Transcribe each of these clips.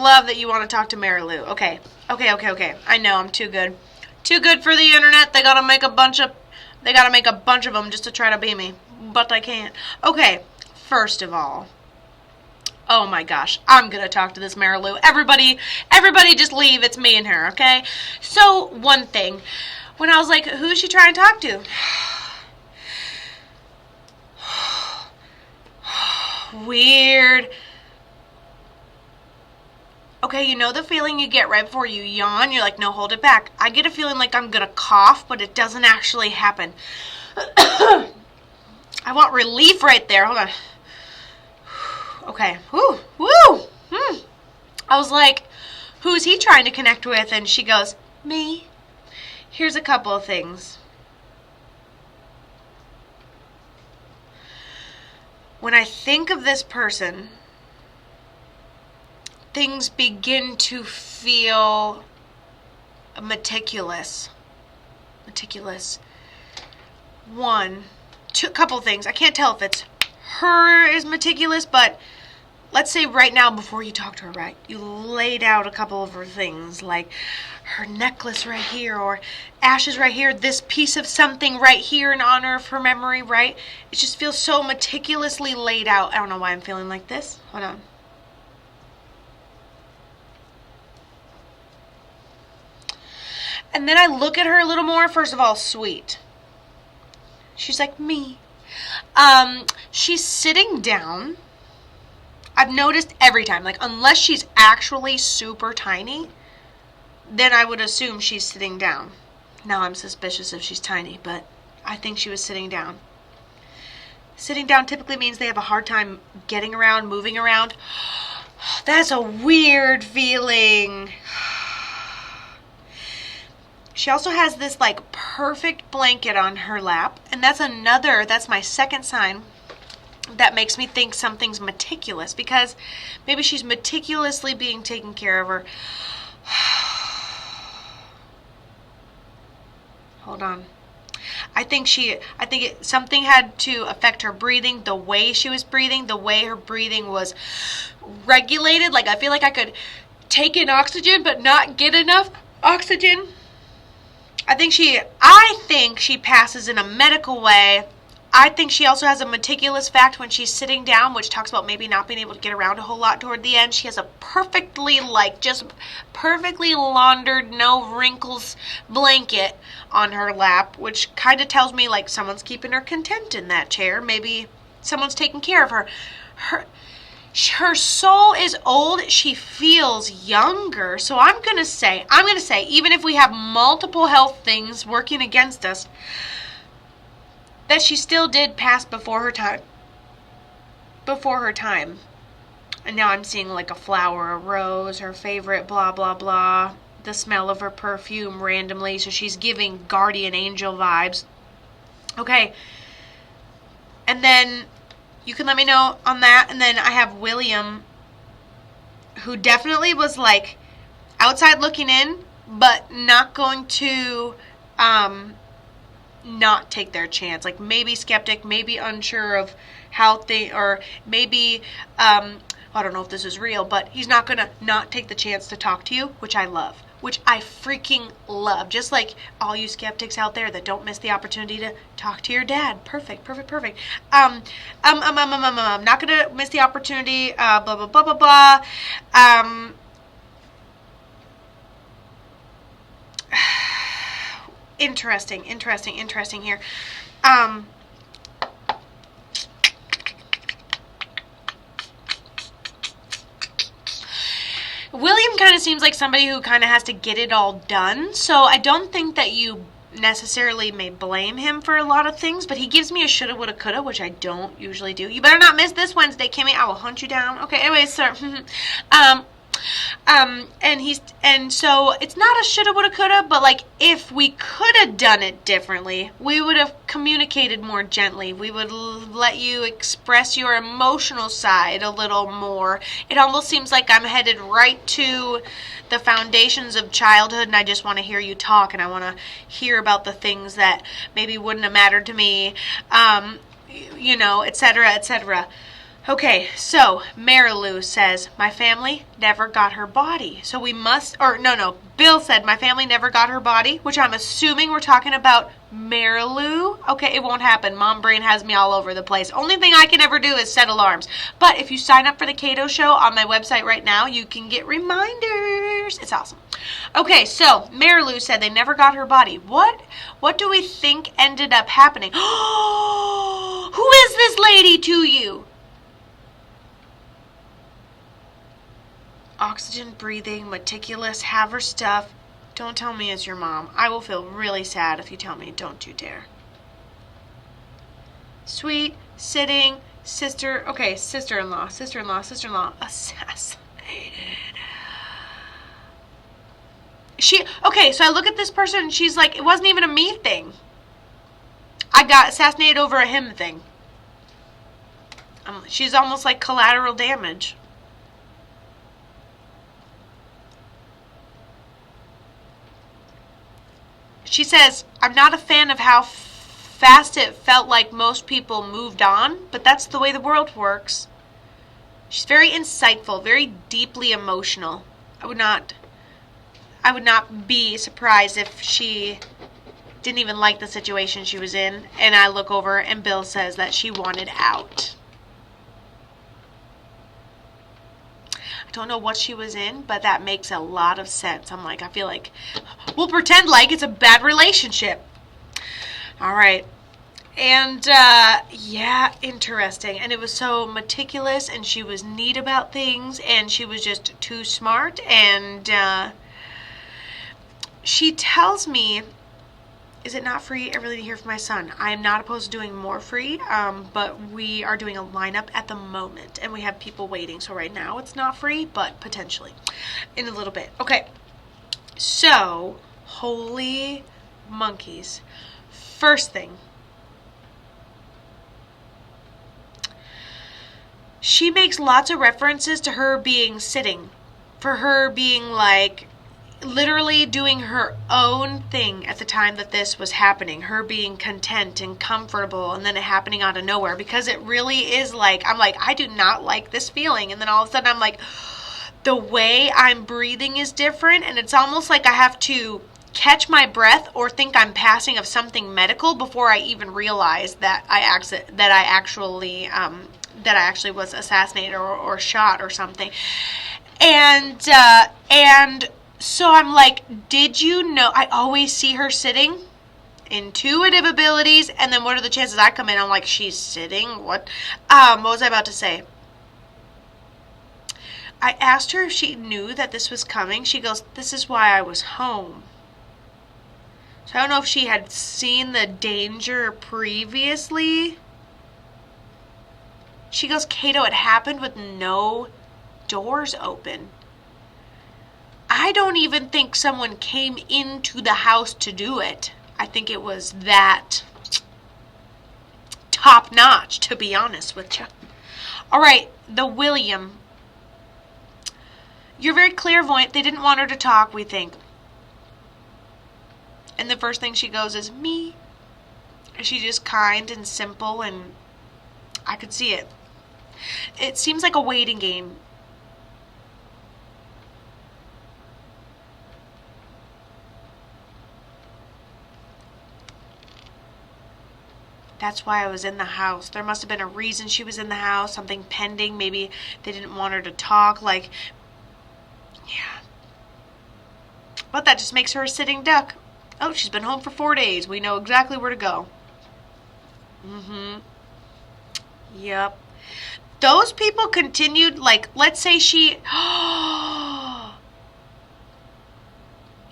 love that you want to talk to Marilou. Okay. I know I'm too good. Too good for the internet. They gotta make a bunch of them just to try to be me. But I can't. Okay, first of all, oh my gosh, I'm gonna talk to this Marilou. Everybody just leave. It's me and her, okay? So, one thing. When I was like, who's she trying to talk to? Weird. Okay, you know the feeling you get right before you yawn? You're like, no, hold it back. I get a feeling like I'm gonna cough, but it doesn't actually happen. I want relief right there. Hold on. Okay. Woo. I was like, who's he trying to connect with? And she goes, me. Here's a couple of things. When I think of this person, things begin to feel meticulous. Couple things. I can't tell if it's her is meticulous, but let's say right now before you talk to her, right, you laid out a couple of her things, like her necklace right here, or ashes right here, this piece of something right here in honor of her memory, right? It just feels so meticulously laid out. I don't know why I'm feeling like this. Hold on. And then I look at her a little more. First of all, sweet. She's like, me. She's sitting down. I've noticed every time, like, unless she's actually super tiny, then I would assume she's sitting down. Now I'm suspicious if she's tiny, but I think she was sitting down. Sitting down typically means they have a hard time getting around, moving around. That's a weird feeling. She also has this, like, perfect blanket on her lap. And that's my second sign that makes me think something's meticulous. Because maybe she's meticulously being taken care of, or... Hold on. Something had to affect her breathing, the way she was breathing, the way her breathing was regulated. Like, I feel like I could take in oxygen but not get enough oxygen. I think she passes in a medical way. I think she also has a meticulous fact when she's sitting down, which talks about maybe not being able to get around a whole lot toward the end. She has a perfectly laundered, no wrinkles blanket on her lap, which kind of tells me, like, someone's keeping her content in that chair. Maybe someone's taking care of her. Her soul is old. She feels younger. So I'm going to say, even if we have multiple health things working against us, that she still did pass before her time. And now I'm seeing, like, a flower, a rose, her favorite, blah, blah, blah. The smell of her perfume randomly. So she's giving guardian angel vibes. Okay. And then you can let me know on that. And then I have William, who definitely was, like, outside looking in, but not going to not take their chance. Like, maybe skeptic, maybe unsure of how or maybe, I don't know if this is real, but he's not going to not take the chance to talk to you, which I love. Which I freaking love. Just like all you skeptics out there that don't miss the opportunity to talk to your dad. Perfect. I'm not gonna miss the opportunity, blah, blah, blah, blah, blah. Interesting here. William kind of seems like somebody who kind of has to get it all done, so I don't think that you necessarily may blame him for a lot of things, but he gives me a shoulda, woulda, coulda, which I don't usually do. You better not miss this Wednesday, Kimmy. I will hunt you down. Okay, anyways, sir. And so it's not a shoulda, woulda, coulda, but, like, if we could have done it differently, we would have communicated more gently. We would let you express your emotional side a little more. It almost seems like I'm headed right to the foundations of childhood, and I just want to hear you talk, and I want to hear about the things that maybe wouldn't have mattered to me, etc., etc. Okay, so Marilou says, my family never got her body. So we must, or no, Bill said, my family never got her body, which I'm assuming we're talking about Marilou. Okay, it won't happen. Mom brain has me all over the place. Only thing I can ever do is set alarms. But if you sign up for the Cato Show on my website right now, you can get reminders. It's awesome. Okay, so Marilou said they never got her body. What do we think ended up happening? Who is this lady to you? Oxygen breathing, meticulous, have her stuff. Don't tell me it's your mom. I will feel really sad if you tell me. Don't you dare. Sweet, sitting, sister. Okay, sister-in-law. Assassinated. Okay, so I look at this person and she's like, it wasn't even a me thing. I got assassinated over a him thing. She's almost like collateral damage. She says, I'm not a fan of how fast it felt like most people moved on, but that's the way the world works. She's very insightful, very deeply emotional. I would not be surprised if she didn't even like the situation she was in. And I look over and Bill says that she wanted out. I don't know what she was in, but that makes a lot of sense. I feel like we'll pretend like it's a bad relationship. All right. And, yeah, interesting. And it was so meticulous, and she was neat about things, and she was just too smart. And she tells me, is it not free? I really need to hear from my son. I am not opposed to doing more free, but we are doing a lineup at the moment, and we have people waiting. So right now it's not free, but potentially in a little bit. Okay, so holy monkeys. First thing, she makes lots of references to her being sitting, for her being like literally doing her own thing at the time that this was happening, her being content and comfortable, and then it happening out of nowhere, because it really is like, I'm like, I do not like this feeling, and then all of a sudden I'm like, the way I'm breathing is different, and it's almost like I have to catch my breath or think I'm passing of something medical before I even realize that I actually was assassinated or shot or something. And so I'm like, did you know? I always see her sitting. Intuitive abilities. And then what are the chances I come in? I'm like, she's sitting? What was I about to say? I asked her if she knew that this was coming. She goes, this is why I was home. So I don't know if she had seen the danger previously. She goes, Cato, it happened with no doors open. I don't even think someone came into the house to do it. I think it was that top notch, to be honest with you. All right, the William. You're very clairvoyant. They didn't want her to talk, we think. And the first thing she goes is, me. She's just kind and simple, and I could see it. It seems like a waiting game. That's why I was in the house. There must have been a reason she was in the house, something pending. Maybe they didn't want her to talk. Like, yeah. But that just makes her a sitting duck. Oh, she's been home for 4 days. We know exactly where to go. Yep. Those people continued, like, let's say she...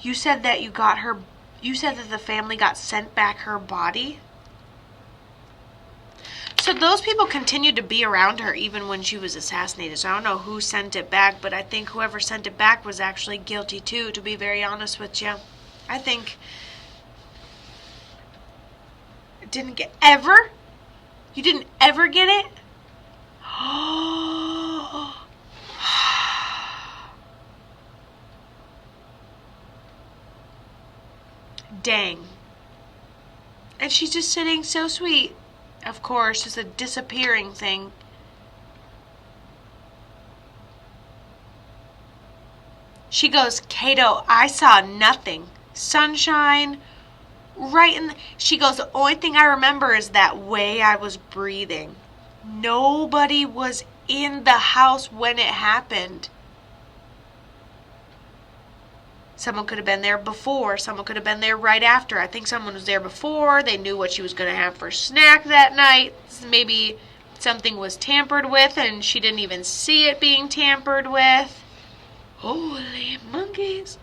You said that you got her... You said that the family got sent back her body? So those people continued to be around her even when she was assassinated. So I don't know who sent it back, but I think whoever sent it back was actually guilty too, to be very honest with you. I think... Didn't get... Ever? You didn't ever get it? Dang. And she's just sitting so sweet. Of course, it's a disappearing thing. She goes, Kato, I saw nothing. Sunshine, right in the, she goes, the only thing I remember is that way I was breathing. Nobody was in the house when it happened. Someone could have been there before. Someone could have been there right after. I think someone was there before. They knew what she was going to have for snack that night. Maybe something was tampered with and she didn't even see it being tampered with. Holy monkeys.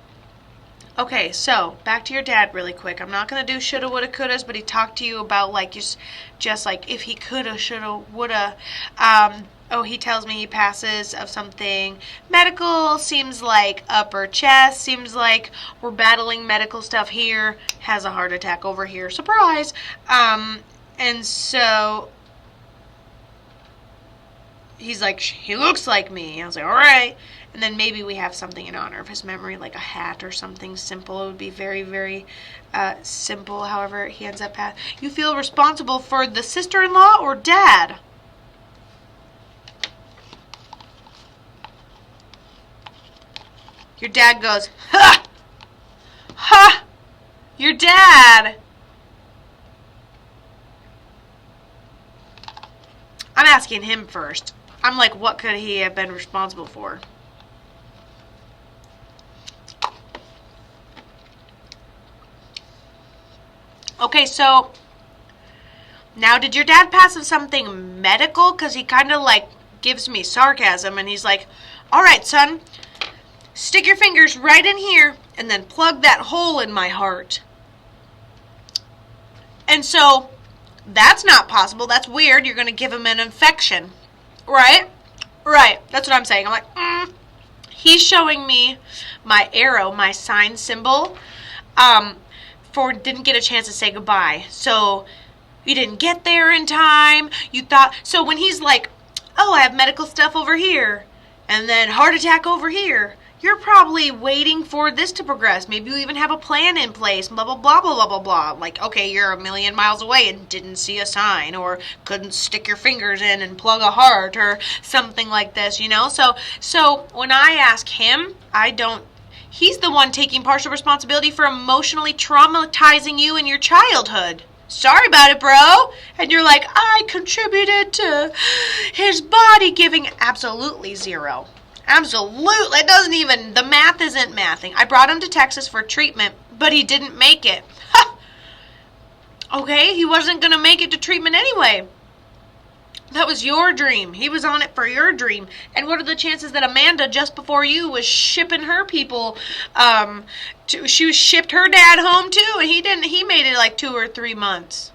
Okay, so back to your dad really quick. I'm not going to do shoulda, woulda, couldas, but he talked to you about like just like if he coulda, shoulda, woulda. He tells me he passes of something. Medical seems like upper chest. Seems like we're battling medical stuff here. Has a heart attack over here. Surprise. And so he's like, he looks like me. I was like, all right. And then maybe we have something in honor of his memory, like a hat or something simple. It would be very, very simple. However, he ends up you feel responsible for the sister-in-law or dad? Your dad goes, ha! Ha! Your dad! I'm asking him first. I'm like, what could he have been responsible for? Okay, so now did your dad pass of something medical? Because he kind of like gives me sarcasm and he's like, all right, son, stick your fingers right in here and then plug that hole in my heart. And so that's not possible. That's weird. You're going to give him an infection. Right? Right. That's what I'm saying. I'm like, He's showing me my arrow, my sign symbol, didn't get a chance to say goodbye. So you didn't get there in time. You thought, so when he's like, oh, I have medical stuff over here and then heart attack over here, you're probably waiting for this to progress. Maybe you even have a plan in place, blah, blah, blah, blah, blah, blah, blah. Like, okay, you're a million miles away and didn't see a sign or couldn't stick your fingers in and plug a heart or something like this, you know? So when I ask him, he's the one taking partial responsibility for emotionally traumatizing you in your childhood. Sorry about it, bro. And you're like, I contributed to his body giving absolutely zero. Absolutely. It doesn't even, the math isn't mathing. I brought him to Texas for treatment, but he didn't make it. Ha! Okay, he wasn't going to make it to treatment anyway. That was your dream. He was on it for your dream. And what are the chances that Amanda, just before you, was shipping her people, she shipped her dad home too, and he made it like 2 or 3 months.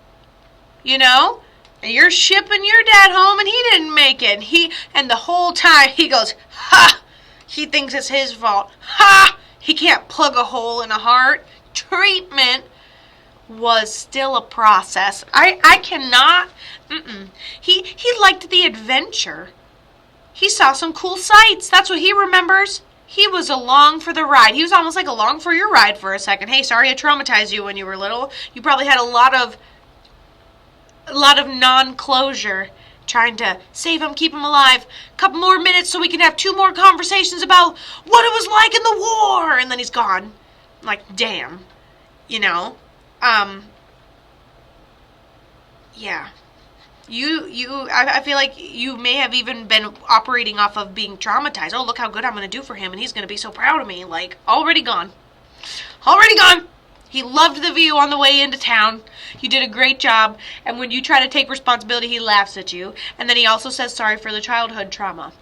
You know? And you're shipping your dad home and he didn't make it. And the whole time he goes, ha! He thinks it's his fault. Ha! He can't plug a hole in a heart. Treatment was still a process. I cannot. He liked the adventure. He saw some cool sights. That's what he remembers. He was along for the ride. He was almost like along for your ride for a second. Hey, sorry I traumatized you when you were little. You probably had a lot of non-closure, trying to save him, keep him alive. A couple more minutes so we can have 2 more conversations about what it was like in the war, and then he's gone. I'm like, damn, you know. Yeah. I feel like you may have even been operating off of being traumatized. Oh, look how good I'm going to do for him, and he's going to be so proud of me. Like, already gone. Already gone. He loved the view on the way into town. You did a great job. And when you try to take responsibility, he laughs at you. And then he also says sorry for the childhood trauma.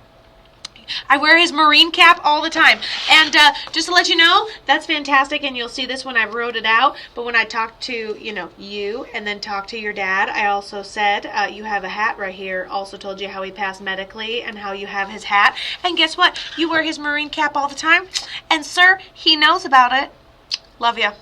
I wear his Marine cap all the time. And just to let you know, that's fantastic. And you'll see this when I wrote it out. But when I talked to, you and then talked to your dad, I also said, you have a hat right here. Also told you how he passed medically and how you have his hat. And guess what? You wear his Marine cap all the time. And sir, he knows about it. Love ya.